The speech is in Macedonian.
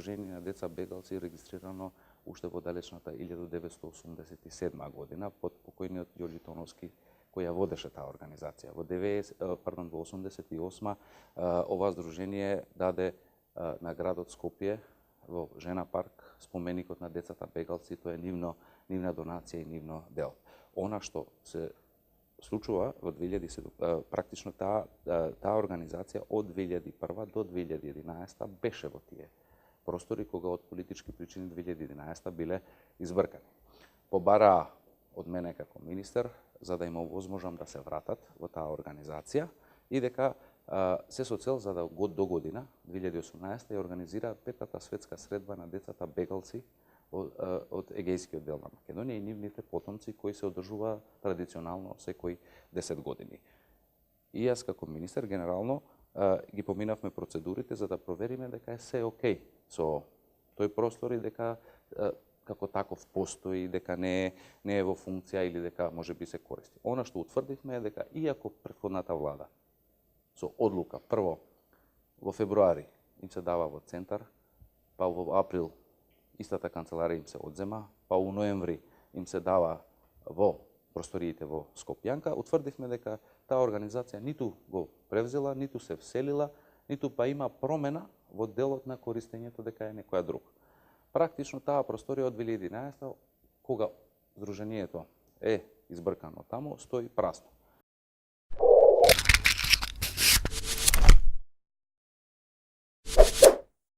Сдружение на деца бегалци регистрирано уште во далечната 1987 година под покојниот Ѓорѓи Тоновски, кој ја водеше таа организација. Во 88 ова здружение даде на градот Скопје во Жена парк споменикот на децата бегалци, тоа е нивна донација и нивно дел. Она што се случува во 2007, практично таа организација од 2001 до 2011 беше во тие простори, кога од политички причини 2011 биле избркани. Побараа од мене како министер за да им овозможам да се вратат во таа организација и дека се со цел за да до година 2018 ја организира петата светска средба на децата бегалци од егејскиот дел на Македонија и нивните потомци кои се одржува традиционално секој 10 години. И јас како министер генерално ги поминавме процедурите за да провериме дека е се окей со тој простор и дека како таков постои, дека не е во функција или дека можеби се користи. Она што утврдивме е дека иако претходната влада со одлука прво во февруари им се дава во центар, па во април истата канцеларија им се одзема, па у ноември им се дава во просториите во Скопјанка, утврдивме дека таа организација ниту го превзела, ниту се вселила, ниту па има промена во делот на користењето дека е некоја друг. Практично таа просторија од 2011 кога здружението е избркано таму, стои празно.